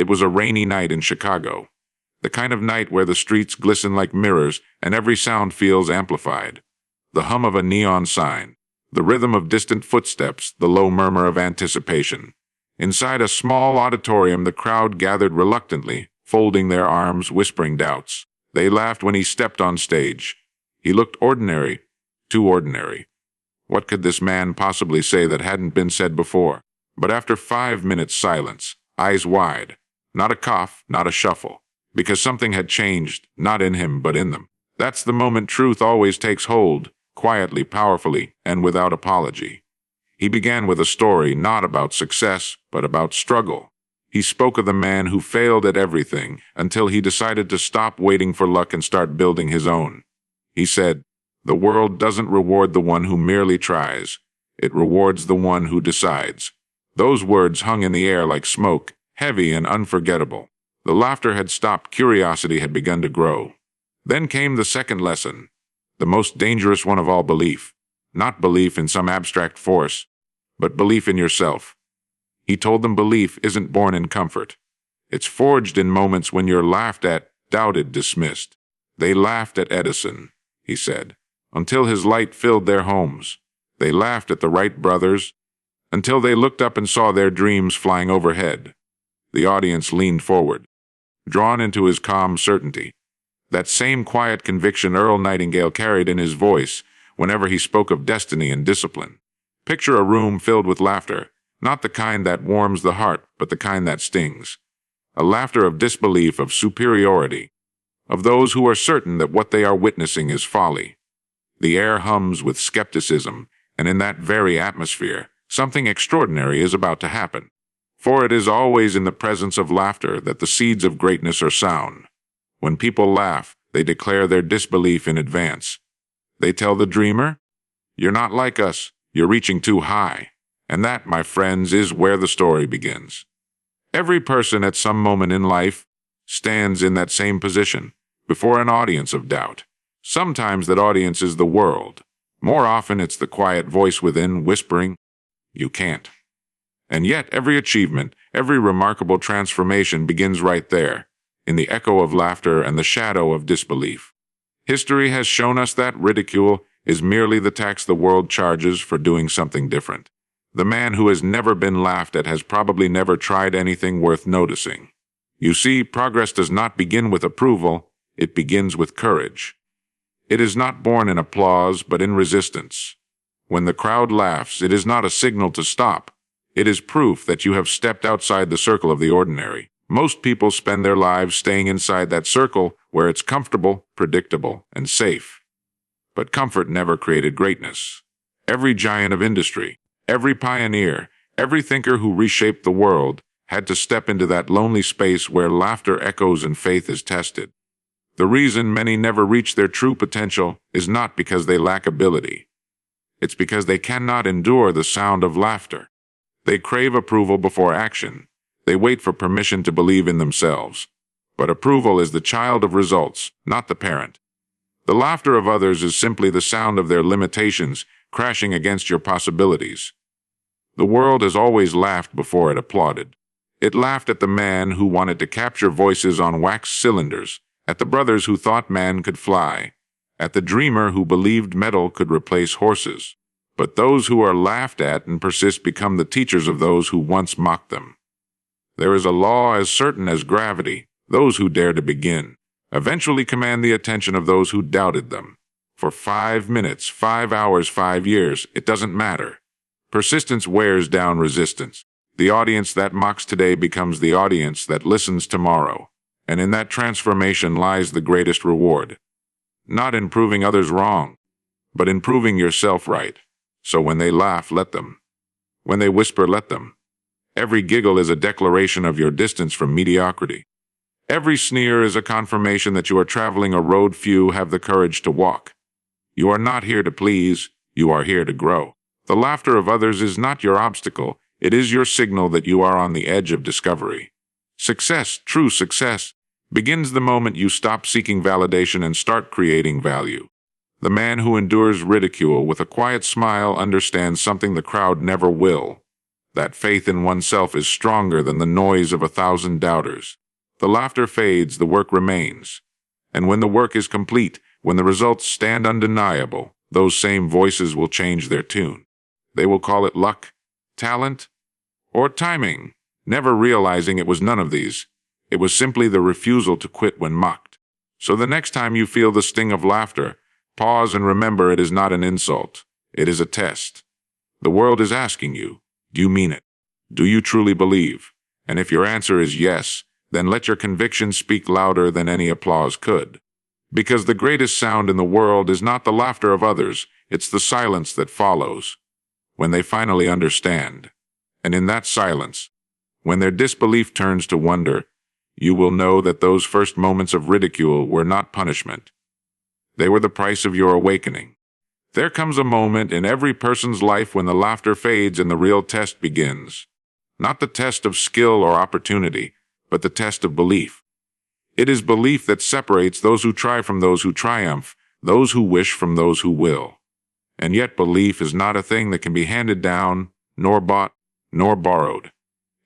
It was a rainy night in Chicago, the kind of night where the streets glisten like mirrors and every sound feels amplified. The hum of a neon sign, the rhythm of distant footsteps, the low murmur of anticipation. Inside a small auditorium, the crowd gathered reluctantly, folding their arms, whispering doubts. They laughed when he stepped on stage. He looked ordinary, too ordinary. What could this man possibly say that hadn't been said before? But after 5 minutes silence, eyes wide, not a cough, not a shuffle, because something had changed, not in him, but in them. That's the moment truth always takes hold, quietly, powerfully, and without apology. He began with a story not about success, but about struggle. He spoke of the man who failed at everything until he decided to stop waiting for luck and start building his own. He said, "The world doesn't reward the one who merely tries. It rewards the one who decides." Those words hung in the air like smoke, heavy and unforgettable. The laughter had stopped, curiosity had begun to grow. Then came the second lesson, the most dangerous one of all: belief. Not belief in some abstract force, but belief in yourself. He told them belief isn't born in comfort. It's forged in moments when you're laughed at, doubted, dismissed. They laughed at Edison, he said, until his light filled their homes. They laughed at the Wright brothers, until they looked up and saw their dreams flying overhead. The audience leaned forward, drawn into his calm certainty. That same quiet conviction Earl Nightingale carried in his voice whenever he spoke of destiny and discipline. Picture a room filled with laughter, not the kind that warms the heart, but the kind that stings. A laughter of disbelief, of superiority, of those who are certain that what they are witnessing is folly. The air hums with skepticism, and in that very atmosphere, something extraordinary is about to happen. For it is always in the presence of laughter that the seeds of greatness are sown. When people laugh, they declare their disbelief in advance. They tell the dreamer, "You're not like us, you're reaching too high." And that, my friends, is where the story begins. Every person at some moment in life stands in that same position, before an audience of doubt. Sometimes that audience is the world. More often it's the quiet voice within whispering, "You can't." And yet every achievement, every remarkable transformation begins right there, in the echo of laughter and the shadow of disbelief. History has shown us that ridicule is merely the tax the world charges for doing something different. The man who has never been laughed at has probably never tried anything worth noticing. You see, progress does not begin with approval, it begins with courage. It is not born in applause, but in resistance. When the crowd laughs, it is not a signal to stop. It is proof that you have stepped outside the circle of the ordinary. Most people spend their lives staying inside that circle where it's comfortable, predictable, and safe. But comfort never created greatness. Every giant of industry, every pioneer, every thinker who reshaped the world had to step into that lonely space where laughter echoes and faith is tested. The reason many never reach their true potential is not because they lack ability. It's because they cannot endure the sound of laughter. They crave approval before action. They wait for permission to believe in themselves. But approval is the child of results, not the parent. The laughter of others is simply the sound of their limitations crashing against your possibilities. The world has always laughed before it applauded. It laughed at the man who wanted to capture voices on wax cylinders, at the brothers who thought man could fly, at the dreamer who believed metal could replace horses. But those who are laughed at and persist become the teachers of those who once mocked them. There is a law as certain as gravity. Those who dare to begin eventually command the attention of those who doubted them. For 5 minutes, 5 hours, 5 years, it doesn't matter. Persistence wears down resistance. The audience that mocks today becomes the audience that listens tomorrow. And in that transformation lies the greatest reward. Not in proving others wrong, but in proving yourself right. So when they laugh, let them. When they whisper, let them. Every giggle is a declaration of your distance from mediocrity. Every sneer is a confirmation that you are traveling a road few have the courage to walk. You are not here to please, you are here to grow. The laughter of others is not your obstacle, it is your signal that you are on the edge of discovery. Success, true success, begins the moment you stop seeking validation and start creating value. The man who endures ridicule with a quiet smile understands something the crowd never will. That faith in oneself is stronger than the noise of 1,000 doubters. The laughter fades, the work remains. And when the work is complete, when the results stand undeniable, those same voices will change their tune. They will call it luck, talent, or timing, never realizing it was none of these. It was simply the refusal to quit when mocked. So the next time you feel the sting of laughter, pause and remember it is not an insult. It is a test. The world is asking you, do you mean it? Do you truly believe? And if your answer is yes, then let your conviction speak louder than any applause could. Because the greatest sound in the world is not the laughter of others, it's the silence that follows, when they finally understand. And in that silence, when their disbelief turns to wonder, you will know that those first moments of ridicule were not punishment. They were the price of your awakening. There comes a moment in every person's life when the laughter fades and the real test begins. Not the test of skill or opportunity, but the test of belief. It is belief that separates those who try from those who triumph, those who wish from those who will. And yet belief is not a thing that can be handed down, nor bought, nor borrowed.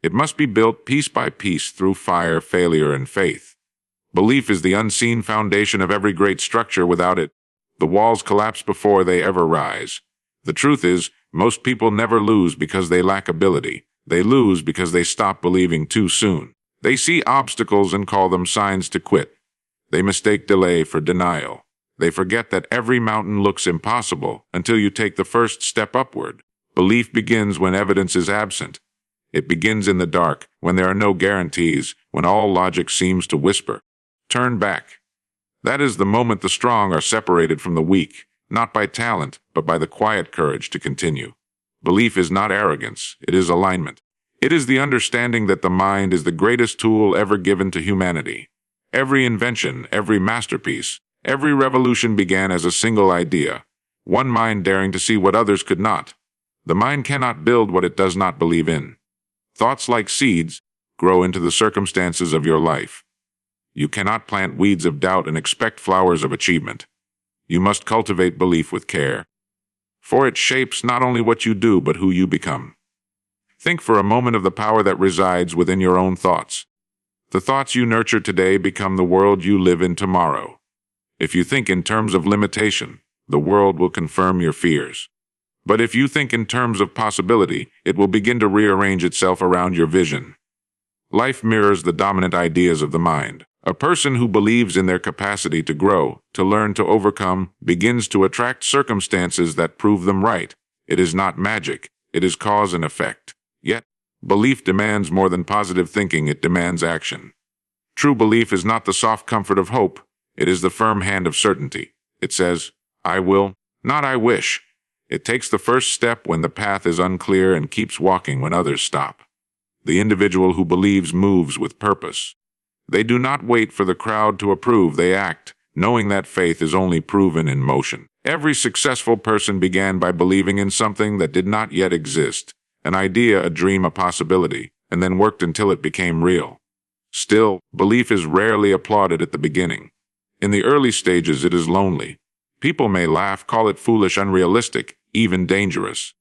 It must be built piece by piece through fire, failure, and faith. Belief is the unseen foundation of every great structure. Without it, the walls collapse before they ever rise. The truth is, most people never lose because they lack ability. They lose because they stop believing too soon. They see obstacles and call them signs to quit. They mistake delay for denial. They forget that every mountain looks impossible until you take the first step upward. Belief begins when evidence is absent. It begins in the dark, when there are no guarantees, when all logic seems to whisper, "Turn back." That is the moment the strong are separated from the weak, not by talent, but by the quiet courage to continue. Belief is not arrogance, it is alignment. It is the understanding that the mind is the greatest tool ever given to humanity. Every invention, every masterpiece, every revolution began as a single idea, one mind daring to see what others could not. The mind cannot build what it does not believe in. Thoughts, like seeds, grow into the circumstances of your life. You cannot plant weeds of doubt and expect flowers of achievement. You must cultivate belief with care, for it shapes not only what you do but who you become. Think for a moment of the power that resides within your own thoughts. The thoughts you nurture today become the world you live in tomorrow. If you think in terms of limitation, the world will confirm your fears. But if you think in terms of possibility, it will begin to rearrange itself around your vision. Life mirrors the dominant ideas of the mind. A person who believes in their capacity to grow, to learn, to overcome, begins to attract circumstances that prove them right. It is not magic, it is cause and effect. Yet, belief demands more than positive thinking, it demands action. True belief is not the soft comfort of hope, it is the firm hand of certainty. It says, "I will," not "I wish." It takes the first step when the path is unclear and keeps walking when others stop. The individual who believes moves with purpose. They do not wait for the crowd to approve, they act, knowing that faith is only proven in motion. Every successful person began by believing in something that did not yet exist, an idea, a dream, a possibility, and then worked until it became real. Still, belief is rarely applauded at the beginning. In the early stages, it is lonely. People may laugh, call it foolish, unrealistic, even dangerous.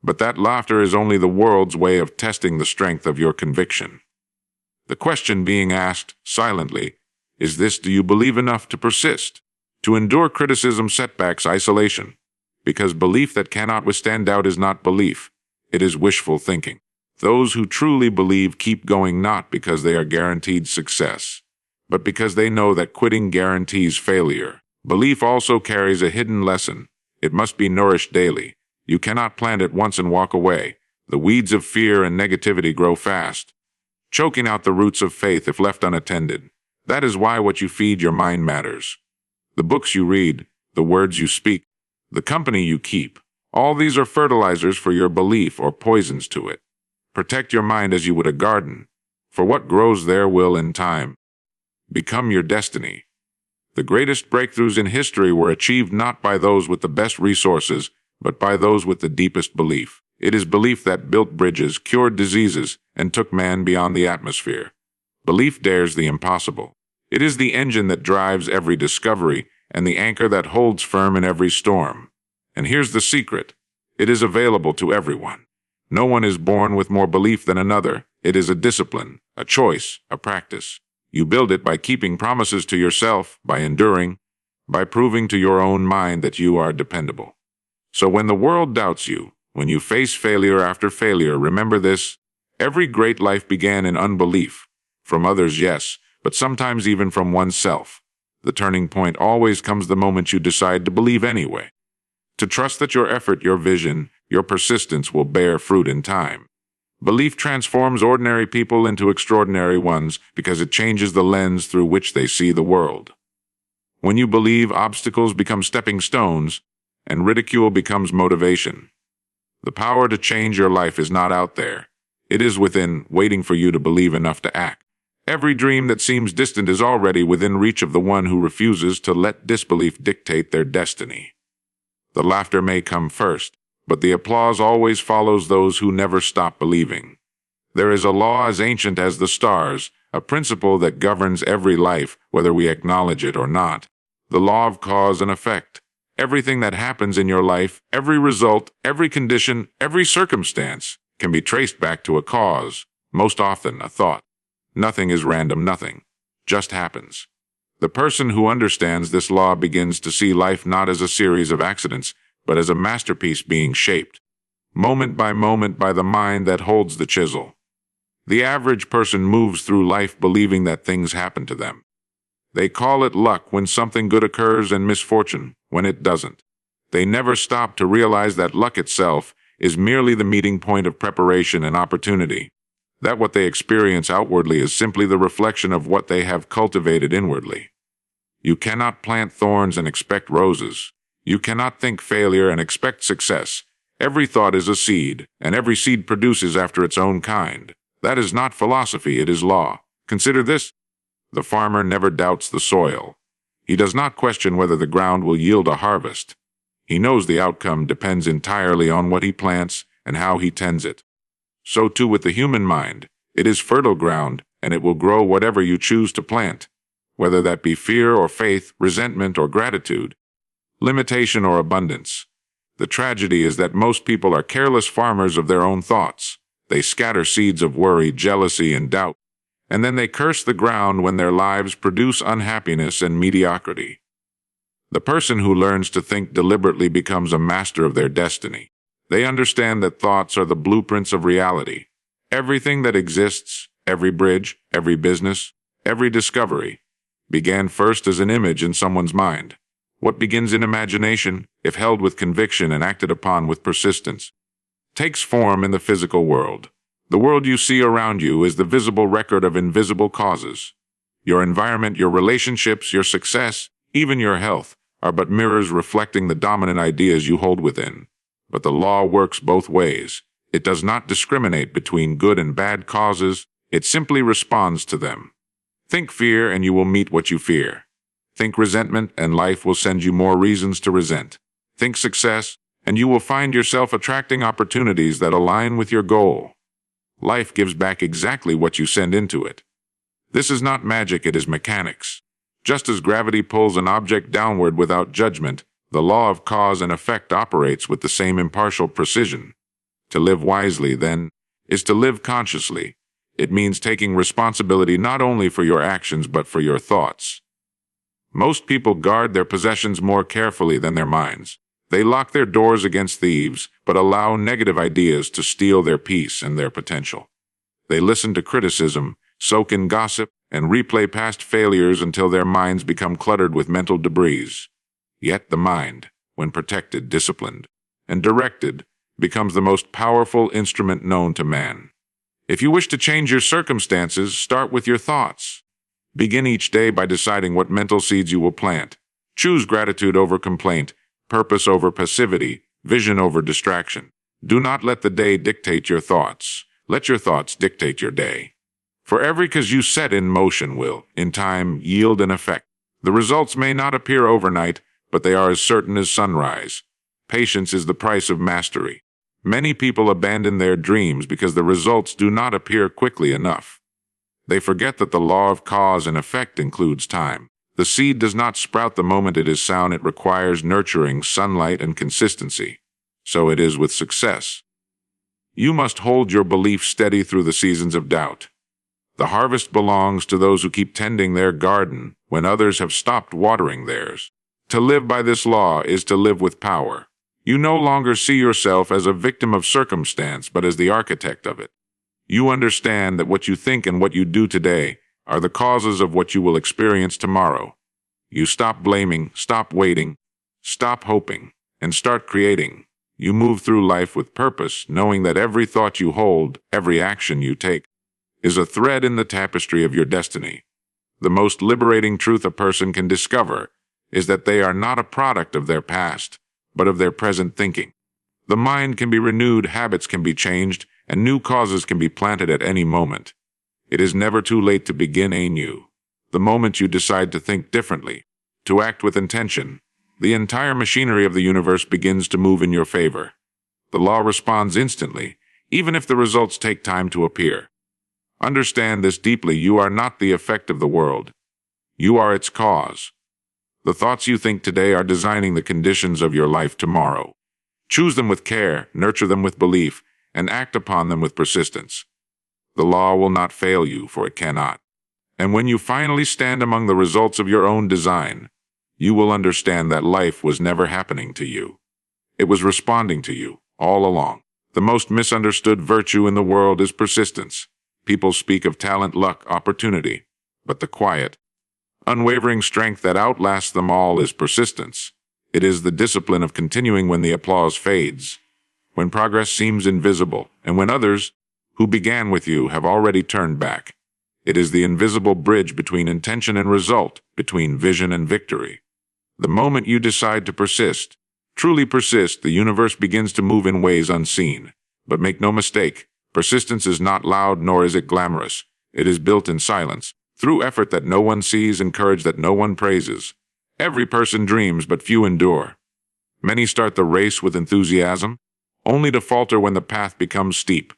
But that laughter is only the world's way of testing the strength of your conviction. The question being asked, silently, is this: do you believe enough to persist, to endure criticism, setbacks, isolation? Because belief that cannot withstand doubt is not belief, it is wishful thinking. Those who truly believe keep going not because they are guaranteed success, but because they know that quitting guarantees failure. Belief also carries a hidden lesson. It must be nourished daily. You cannot plant it once and walk away. The weeds of fear and negativity grow fast, choking out the roots of faith if left unattended. That is why what you feed your mind matters. The books you read, the words you speak, the company you keep, all these are fertilizers for your belief or poisons to it. Protect your mind as you would a garden, for what grows there will, in time, become your destiny. The greatest breakthroughs in history were achieved not by those with the best resources, but by those with the deepest belief. It is belief that built bridges, cured diseases, and took man beyond the atmosphere. Belief dares the impossible. It is the engine that drives every discovery and the anchor that holds firm in every storm. And here's the secret: it is available to everyone. No one is born with more belief than another. It is a discipline, a choice, a practice. You build it by keeping promises to yourself, by enduring, by proving to your own mind that you are dependable. So when the world doubts you, when you face failure after failure, remember this: every great life began in unbelief. From others, yes, but sometimes even from oneself. The turning point always comes the moment you decide to believe anyway. To trust that your effort, your vision, your persistence will bear fruit in time. Belief transforms ordinary people into extraordinary ones because it changes the lens through which they see the world. When you believe, obstacles become stepping stones, and ridicule becomes motivation. The power to change your life is not out there. It is within, waiting for you to believe enough to act. Every dream that seems distant is already within reach of the one who refuses to let disbelief dictate their destiny. The laughter may come first, but the applause always follows those who never stop believing. There is a law as ancient as the stars, a principle that governs every life, whether we acknowledge it or not. The law of cause and effect. Everything that happens in your life, every result, every condition, every circumstance, can be traced back to a cause, most often a thought. Nothing is random, nothing just happens. The person who understands this law begins to see life not as a series of accidents, but as a masterpiece being shaped, moment by the mind that holds the chisel. The average person moves through life believing that things happen to them. They call it luck when something good occurs and misfortune when it doesn't. They never stop to realize that luck itself is merely the meeting point of preparation and opportunity. That what they experience outwardly is simply the reflection of what they have cultivated inwardly. You cannot plant thorns and expect roses. You cannot think failure and expect success. Every thought is a seed, and every seed produces after its own kind. That is not philosophy, it is law. Consider this: the farmer never doubts the soil. He does not question whether the ground will yield a harvest. He knows the outcome depends entirely on what he plants and how he tends it. So too with the human mind. It is fertile ground, and it will grow whatever you choose to plant, whether that be fear or faith, resentment or gratitude, limitation or abundance. The tragedy is that most people are careless farmers of their own thoughts. They scatter seeds of worry, jealousy, and doubt, and then they curse the ground when their lives produce unhappiness and mediocrity. The person who learns to think deliberately becomes a master of their destiny. They understand that thoughts are the blueprints of reality. Everything that exists, every bridge, every business, every discovery, began first as an image in someone's mind. What begins in imagination, if held with conviction and acted upon with persistence, takes form in the physical world. The world you see around you is the visible record of invisible causes. Your environment, your relationships, your success, even your health, are but mirrors reflecting the dominant ideas you hold within. But the law works both ways. It does not discriminate between good and bad causes. It simply responds to them. Think fear and you will meet what you fear. Think resentment and life will send you more reasons to resent. Think success and you will find yourself attracting opportunities that align with your goal. Life gives back exactly what you send into it. This is not magic, it is mechanics. Just as gravity pulls an object downward without judgment, the law of cause and effect operates with the same impartial precision. To live wisely, then, is to live consciously. It means taking responsibility not only for your actions but for your thoughts. Most people guard their possessions more carefully than their minds. They lock their doors against thieves, but allow negative ideas to steal their peace and their potential. They listen to criticism, soak in gossip, and replay past failures until their minds become cluttered with mental debris. Yet the mind, when protected, disciplined, and directed, becomes the most powerful instrument known to man. If you wish to change your circumstances, start with your thoughts. Begin each day by deciding what mental seeds you will plant. Choose gratitude over complaint, purpose over passivity, vision over distraction. Do not let the day dictate your thoughts. Let your thoughts dictate your day. For every cause you set in motion will, in time, yield an effect. The results may not appear overnight, but they are as certain as sunrise. Patience is the price of mastery. Many people abandon their dreams because the results do not appear quickly enough. They forget that the law of cause and effect includes time. The seed does not sprout the moment it is sown. It requires nurturing, sunlight, and consistency. So it is with success. You must hold your belief steady through the seasons of doubt. The harvest belongs to those who keep tending their garden when others have stopped watering theirs. To live by this law is to live with power. You no longer see yourself as a victim of circumstance, but as the architect of it. You understand that what you think and what you do today are the causes of what you will experience tomorrow. You stop blaming, stop waiting, stop hoping, and start creating. You move through life with purpose, knowing that every thought you hold, every action you take, is a thread in the tapestry of your destiny. The most liberating truth a person can discover is that they are not a product of their past, but of their present thinking. The mind can be renewed, habits can be changed, and new causes can be planted at any moment. It is never too late to begin anew. The moment you decide to think differently, to act with intention, the entire machinery of the universe begins to move in your favor. The law responds instantly, even if the results take time to appear. Understand this deeply: you are not the effect of the world. You are its cause. The thoughts you think today are designing the conditions of your life tomorrow. Choose them with care, nurture them with belief, and act upon them with persistence. The law will not fail you, for it cannot. And when you finally stand among the results of your own design, you will understand that life was never happening to you. It was responding to you, all along. The most misunderstood virtue in the world is persistence. People speak of talent, luck, opportunity, but the quiet, unwavering strength that outlasts them all is persistence. It is the discipline of continuing when the applause fades, when progress seems invisible, and when others, who began with you, have already turned back. It is the invisible bridge between intention and result, between vision and victory. The moment you decide to persist, truly persist, the universe begins to move in ways unseen. But make no mistake, persistence is not loud, nor is it glamorous. It is built in silence, through effort that no one sees and courage that no one praises. Every person dreams, but few endure. Many start the race with enthusiasm, only to falter when the path becomes steep.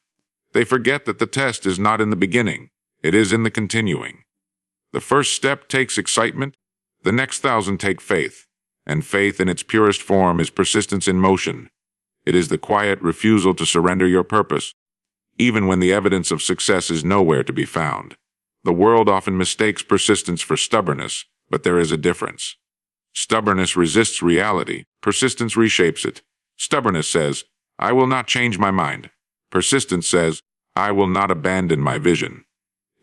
They forget that the test is not in the beginning, it is in the continuing. The first step takes excitement, the next 1,000 take faith, and faith in its purest form is persistence in motion. It is the quiet refusal to surrender your purpose, even when the evidence of success is nowhere to be found. The world often mistakes persistence for stubbornness, but there is a difference. Stubbornness resists reality, persistence reshapes it. Stubbornness says, "I will not change my mind." Persistence says, "I will not abandon my vision."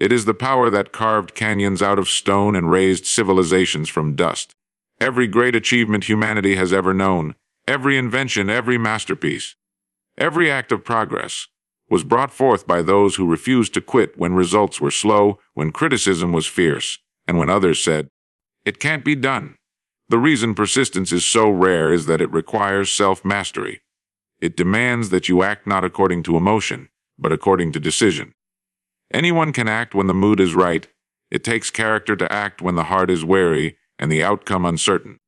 It is the power that carved canyons out of stone and raised civilizations from dust. Every great achievement humanity has ever known, every invention, every masterpiece, every act of progress, was brought forth by those who refused to quit when results were slow, when criticism was fierce, and when others said, "It can't be done." The reason persistence is so rare is that it requires self-mastery. It demands that you act not according to emotion, but according to decision. Anyone can act when the mood is right. It takes character to act when the heart is wary and the outcome uncertain.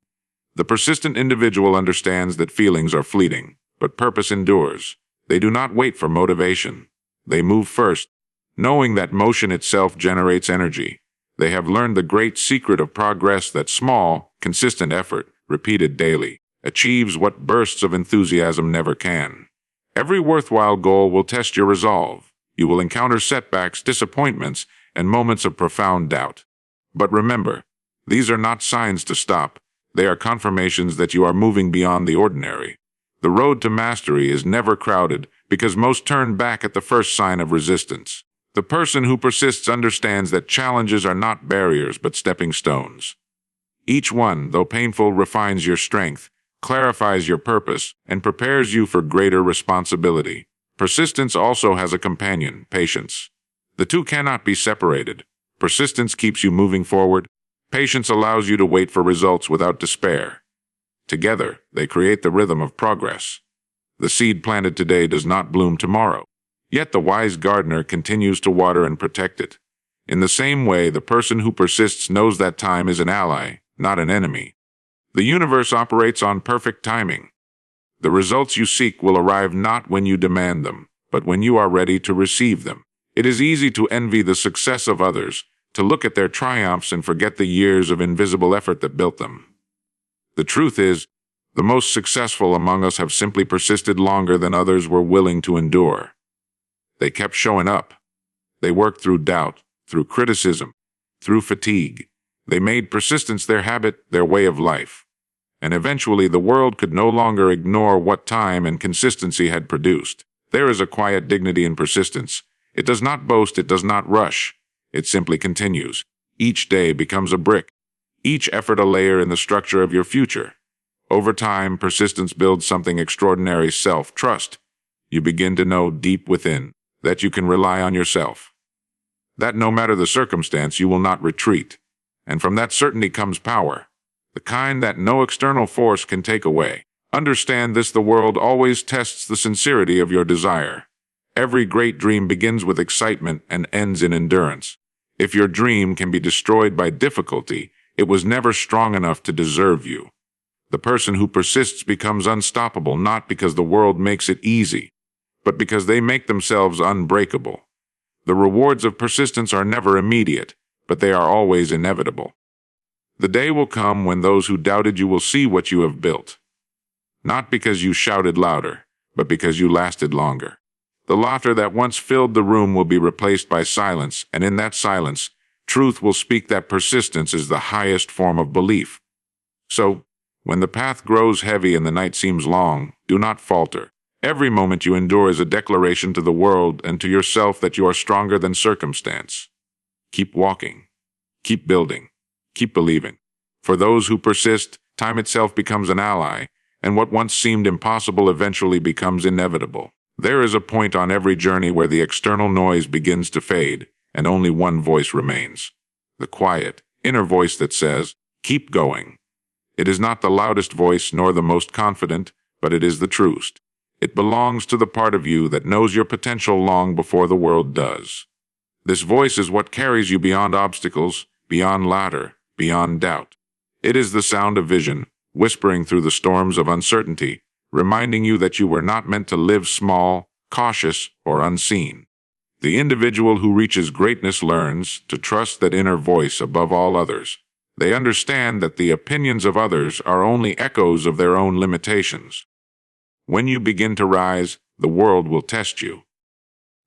The persistent individual understands that feelings are fleeting, but purpose endures. They do not wait for motivation. They move first, knowing that motion itself generates energy. They have learned the great secret of progress, that small, consistent effort, repeated daily, achieves what bursts of enthusiasm never can. Every worthwhile goal will test your resolve. You will encounter setbacks, disappointments, and moments of profound doubt. But remember, these are not signs to stop. They are confirmations that you are moving beyond the ordinary. The road to mastery is never crowded because most turn back at the first sign of resistance. The person who persists understands that challenges are not barriers but stepping stones. Each one, though painful, refines your strength, clarifies your purpose, and prepares you for greater responsibility. Persistence also has a companion, patience. The two cannot be separated. Persistence keeps you moving forward. Patience allows you to wait for results without despair. Together, they create the rhythm of progress. The seed planted today does not bloom tomorrow. Yet the wise gardener continues to water and protect it. In the same way, the person who persists knows that time is an ally, not an enemy. The universe operates on perfect timing. The results you seek will arrive not when you demand them, but when you are ready to receive them. It is easy to envy the success of others, to look at their triumphs and forget the years of invisible effort that built them. The truth is, the most successful among us have simply persisted longer than others were willing to endure. They kept showing up. They worked through doubt, through criticism, through fatigue. They made persistence their habit, their way of life. And eventually the world could no longer ignore what time and consistency had produced. There is a quiet dignity in persistence. It does not boast, it does not rush. It simply continues. Each day becomes a brick. Each effort a layer in the structure of your future. Over time, persistence builds something extraordinary: self-trust. You begin to know deep within that you can rely on yourself. That no matter the circumstance, you will not retreat. And from that certainty comes power, the kind that no external force can take away. Understand this: the world always tests the sincerity of your desire. Every great dream begins with excitement and ends in endurance. If your dream can be destroyed by difficulty, it was never strong enough to deserve you. The person who persists becomes unstoppable, not because the world makes it easy, but because they make themselves unbreakable. The rewards of persistence are never immediate, but they are always inevitable. The day will come when those who doubted you will see what you have built. Not because you shouted louder, but because you lasted longer. The laughter that once filled the room will be replaced by silence, and in that silence, truth will speak that persistence is the highest form of belief. So, when the path grows heavy and the night seems long, do not falter. Every moment you endure is a declaration to the world and to yourself that you are stronger than circumstance. Keep walking. Keep building. Keep believing. For those who persist, time itself becomes an ally, and what once seemed impossible eventually becomes inevitable. There is a point on every journey where the external noise begins to fade, and only one voice remains. The quiet, inner voice that says, "Keep going." It is not the loudest voice nor the most confident, but it is the truest. It belongs to the part of you that knows your potential long before the world does. This voice is what carries you beyond obstacles, beyond ladder, beyond doubt. It is the sound of vision, whispering through the storms of uncertainty, reminding you that you were not meant to live small, cautious, or unseen. The individual who reaches greatness learns to trust that inner voice above all others. They understand that the opinions of others are only echoes of their own limitations. When you begin to rise, the world will test you.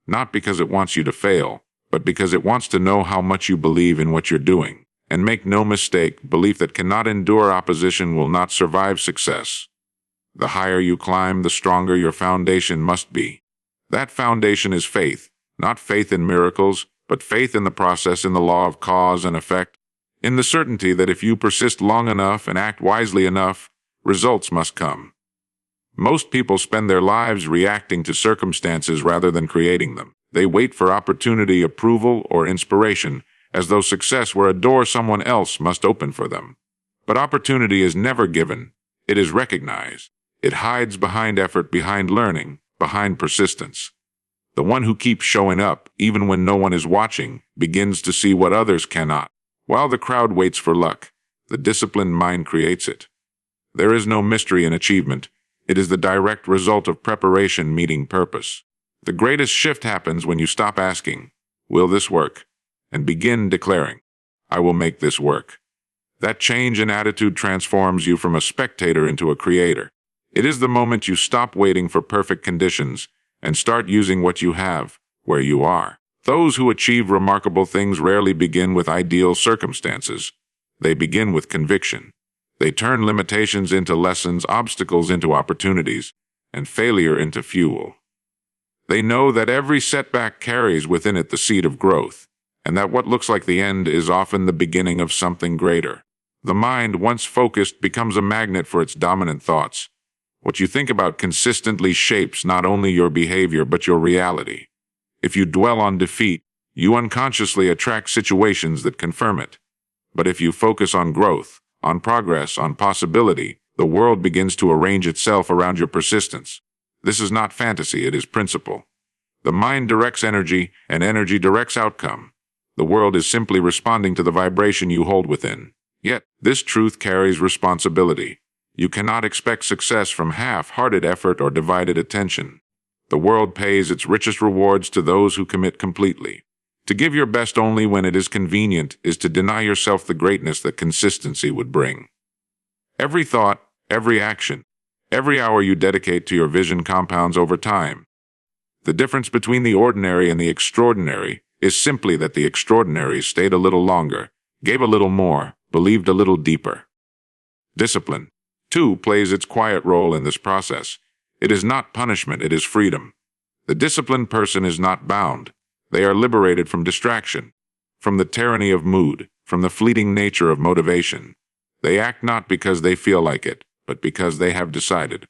Not because it wants you to fail, but because it wants to know how much you believe in what you're doing. And make no mistake, belief that cannot endure opposition will not survive success. The higher you climb, the stronger your foundation must be. That foundation is faith, not faith in miracles, but faith in the process, in the law of cause and effect, in the certainty that if you persist long enough and act wisely enough, results must come. Most people spend their lives reacting to circumstances rather than creating them. They wait for opportunity, approval, or inspiration, as though success were a door someone else must open for them. But opportunity is never given. It is recognized. It hides behind effort, behind learning, behind persistence. The one who keeps showing up, even when no one is watching, begins to see what others cannot. While the crowd waits for luck, the disciplined mind creates it. There is no mystery in achievement. It is the direct result of preparation meeting purpose. The greatest shift happens when you stop asking, "Will this work?" and begin declaring, "I will make this work." That change in attitude transforms you from a spectator into a creator. It is the moment you stop waiting for perfect conditions and start using what you have, where you are. Those who achieve remarkable things rarely begin with ideal circumstances. They begin with conviction. They turn limitations into lessons, obstacles into opportunities, and failure into fuel. They know that every setback carries within it the seed of growth, and that what looks like the end is often the beginning of something greater. The mind, once focused, becomes a magnet for its dominant thoughts. What you think about consistently shapes not only your behavior but your reality. If you dwell on defeat, you unconsciously attract situations that confirm it. But if you focus on growth, on progress, on possibility, the world begins to arrange itself around your persistence. This is not fantasy, it is principle. The mind directs energy, and energy directs outcome. The world is simply responding to the vibration you hold within. Yet, this truth carries responsibility. You cannot expect success from half-hearted effort or divided attention. The world pays its richest rewards to those who commit completely. To give your best only when it is convenient is to deny yourself the greatness that consistency would bring. Every thought, every action, every hour you dedicate to your vision compounds over time. The difference between the ordinary and the extraordinary is simply that the extraordinary stayed a little longer, gave a little more, believed a little deeper. Discipline, too, plays its quiet role in this process. It is not punishment, it is freedom. The disciplined person is not bound. They are liberated from distraction, from the tyranny of mood, from the fleeting nature of motivation. They act not because they feel like it, but because they have decided.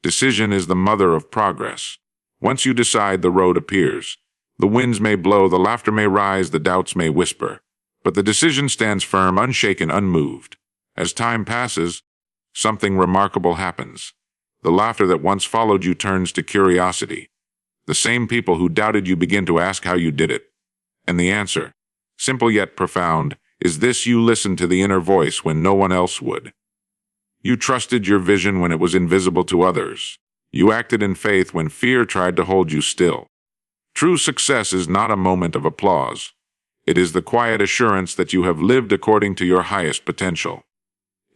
Decision is the mother of progress. Once you decide, the road appears. The winds may blow, the laughter may rise, the doubts may whisper. But the decision stands firm, unshaken, unmoved. As time passes, something remarkable happens. The laughter that once followed you turns to curiosity. The same people who doubted you begin to ask how you did it. And the answer, simple yet profound, is this: you listened to the inner voice when no one else would. You trusted your vision when it was invisible to others. You acted in faith when fear tried to hold you still. True success is not a moment of applause. It is the quiet assurance that you have lived according to your highest potential.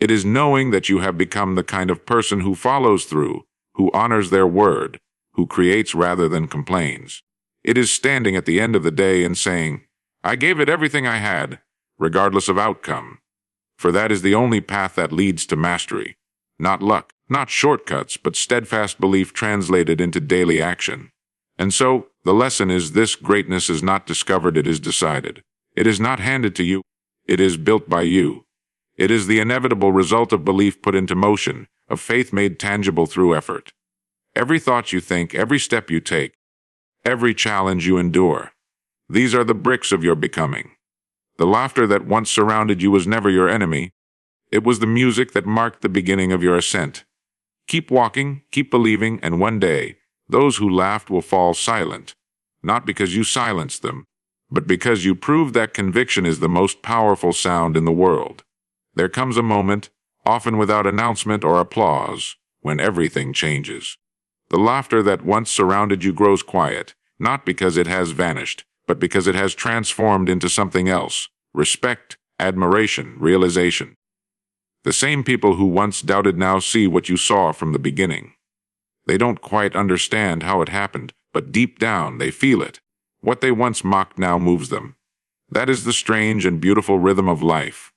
It is knowing that you have become the kind of person who follows through, who honors their word, who creates rather than complains. It is standing at the end of the day and saying, "I gave it everything I had, regardless of outcome." For that is the only path that leads to mastery. Not luck, not shortcuts, but steadfast belief translated into daily action. And so, the lesson is this: greatness is not discovered, it is decided. It is not handed to you, it is built by you. It is the inevitable result of belief put into motion, of faith made tangible through effort. Every thought you think, every step you take, every challenge you endure, these are the bricks of your becoming. The laughter that once surrounded you was never your enemy. It was the music that marked the beginning of your ascent. Keep walking, keep believing, and one day, those who laughed will fall silent, not because you silenced them, but because you proved that conviction is the most powerful sound in the world. There comes a moment, often without announcement or applause, when everything changes. The laughter that once surrounded you grows quiet, not because it has vanished, but because it has transformed into something else: respect, admiration, realization. The same people who once doubted now see what you saw from the beginning. They don't quite understand how it happened, but deep down they feel it. What they once mocked now moves them. That is the strange and beautiful rhythm of life.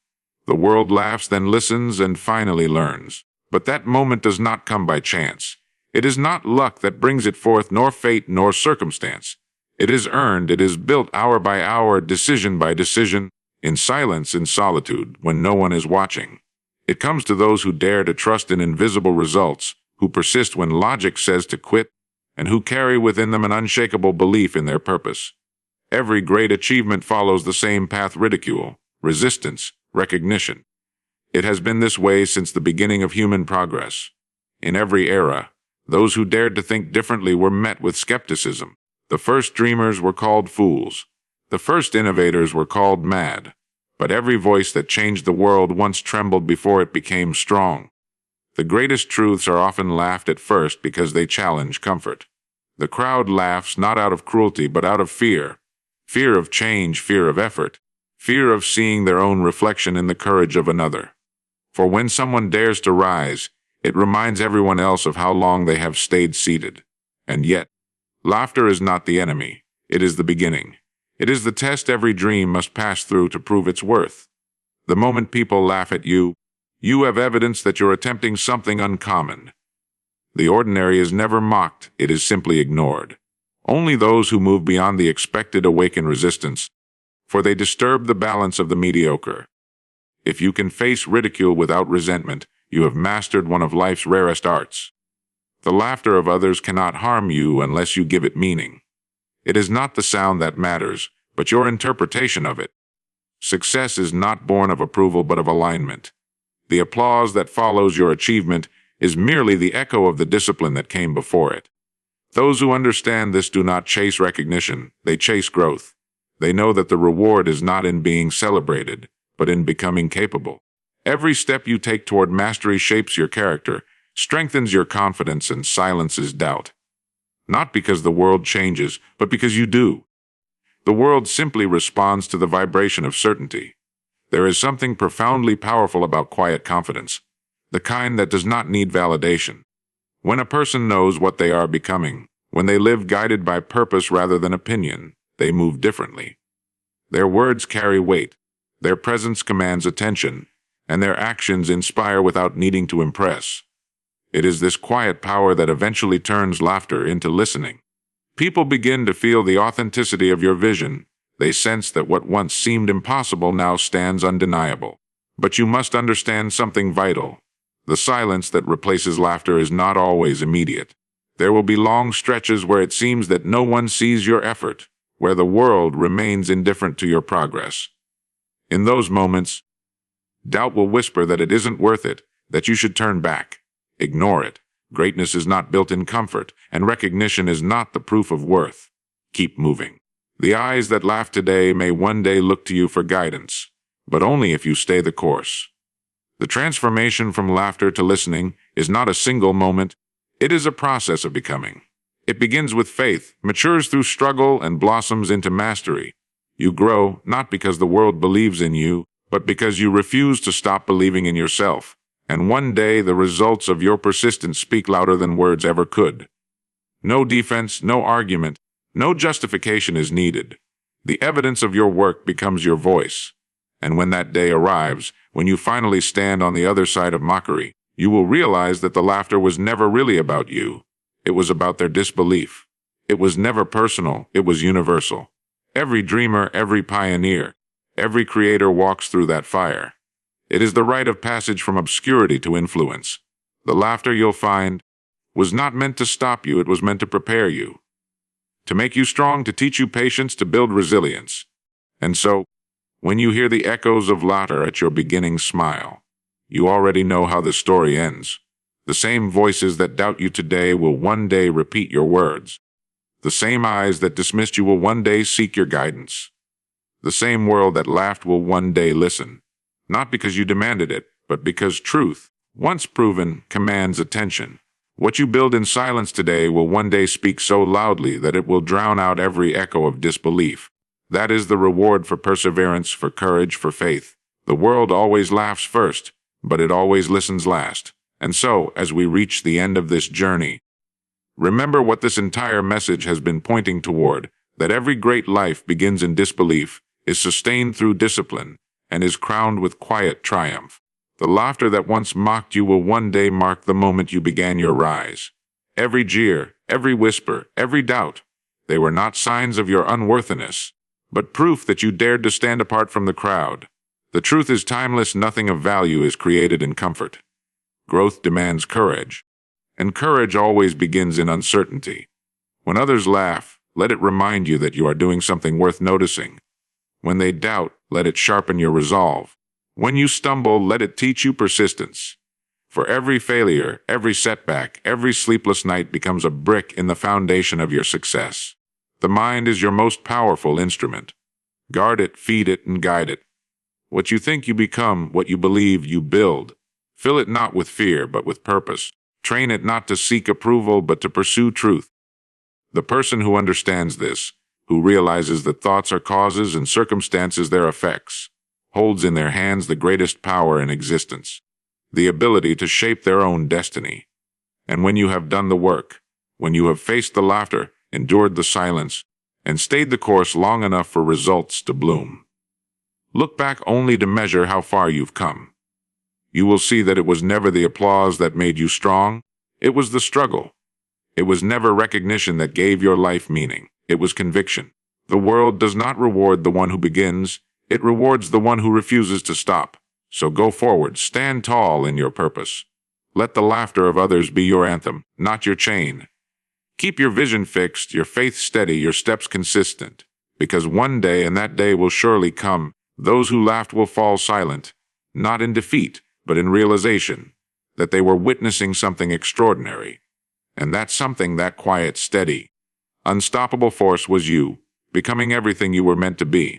The world laughs, then listens, and finally learns. But that moment does not come by chance. It is not luck that brings it forth, nor fate, nor circumstance. It is earned, it is built hour by hour, decision by decision, in silence, in solitude, when no one is watching. It comes to those who dare to trust in invisible results, who persist when logic says to quit, and who carry within them an unshakable belief in their purpose. Every great achievement follows the same path: ridicule, resistance, recognition. It has been this way since the beginning of human progress. In every era, those who dared to think differently were met with skepticism. The first dreamers were called fools. The first innovators were called mad. But every voice that changed the world once trembled before it became strong. The greatest truths are often laughed at first because they challenge comfort. The crowd laughs not out of cruelty but out of fear. Fear of change, fear of effort, fear of seeing their own reflection in the courage of another. For when someone dares to rise, it reminds everyone else of how long they have stayed seated. And yet, laughter is not the enemy. It is the beginning. It is the test every dream must pass through to prove its worth. The moment people laugh at you, you have evidence that you're attempting something uncommon. The ordinary is never mocked, it is simply ignored. Only those who move beyond the expected awaken resistance, for they disturb the balance of the mediocre. If you can face ridicule without resentment, you have mastered one of life's rarest arts. The laughter of others cannot harm you unless you give it meaning. It is not the sound that matters, but your interpretation of it. Success is not born of approval but of alignment. The applause that follows your achievement is merely the echo of the discipline that came before it. Those who understand this do not chase recognition, they chase growth. They know that the reward is not in being celebrated, but in becoming capable. Every step you take toward mastery shapes your character, strengthens your confidence, and silences doubt. Not because the world changes, but because you do. The world simply responds to the vibration of certainty. There is something profoundly powerful about quiet confidence, the kind that does not need validation. When a person knows what they are becoming, When they live guided by purpose rather than opinion, they move differently. Their words carry weight, their presence commands attention, and their actions inspire without needing to impress. It is this quiet power that eventually turns laughter into listening. People begin to feel the authenticity of your vision. They sense that what once seemed impossible now stands undeniable. But you must understand something vital. The silence that replaces laughter is not always immediate. There will be long stretches where it seems that no one sees your effort, where the world remains indifferent to your progress. In those moments, doubt will whisper that it isn't worth it, that you should turn back. Ignore it. Greatness is not built in comfort, and recognition is not the proof of worth. Keep moving. The eyes that laugh today may one day look to you for guidance, but only if you stay the course. The transformation from laughter to listening is not a single moment. It is a process of becoming. It begins with faith, matures through struggle, and blossoms into mastery. You grow not because the world believes in you, but because you refuse to stop believing in yourself. And one day the results of your persistence speak louder than words ever could. No defense, no argument, no justification is needed. The evidence of your work becomes your voice. And when that day arrives, when you finally stand on the other side of mockery, you will realize that the laughter was never really about you. It was about their disbelief. It was never personal, it was universal. Every dreamer, every pioneer, every creator walks through that fire. It is the rite of passage from obscurity to influence. The laughter you'll find was not meant to stop you, it was meant to prepare you. To make you strong, to teach you patience, to build resilience. And so, when you hear the echoes of laughter at your beginning smile, you already know how the story ends. The same voices that doubt you today will one day repeat your words. The same eyes that dismissed you will one day seek your guidance. The same world that laughed will one day listen. Not because you demanded it, but because truth, once proven, commands attention. What you build in silence today will one day speak so loudly that it will drown out every echo of disbelief. That is the reward for perseverance, for courage, for faith. The world always laughs first, but it always listens last. And so, as we reach the end of this journey, remember what this entire message has been pointing toward, that every great life begins in disbelief, is sustained through discipline, and is crowned with quiet triumph. The laughter that once mocked you will one day mark the moment you began your rise. Every jeer, every whisper, every doubt, they were not signs of your unworthiness, but proof that you dared to stand apart from the crowd. The truth is timeless, nothing of value is created in comfort. Growth demands courage, and courage always begins in uncertainty. When others laugh, let it remind you that you are doing something worth noticing. When they doubt, let it sharpen your resolve. When you stumble, let it teach you persistence. For every failure, every setback, every sleepless night becomes a brick in the foundation of your success. The mind is your most powerful instrument. Guard it, feed it, and guide it. What you think you become, what you believe you build. Fill it not with fear, but with purpose. Train it not to seek approval, but to pursue truth. The person who understands this, who realizes that thoughts are causes and circumstances their effects, holds in their hands the greatest power in existence, the ability to shape their own destiny. And when you have done the work, when you have faced the laughter, endured the silence, and stayed the course long enough for results to bloom, look back only to measure how far you've come. You will see that it was never the applause that made you strong, it was the struggle. It was never recognition that gave your life meaning, it was conviction. The world does not reward the one who begins, it rewards the one who refuses to stop. So go forward, stand tall in your purpose. Let the laughter of others be your anthem, not your chain. Keep your vision fixed, your faith steady, your steps consistent, because one day, and that day will surely come, those who laughed will fall silent, not in defeat, but in realization that they were witnessing something extraordinary. And that something, that quiet, steady, unstoppable force was you, becoming everything you were meant to be.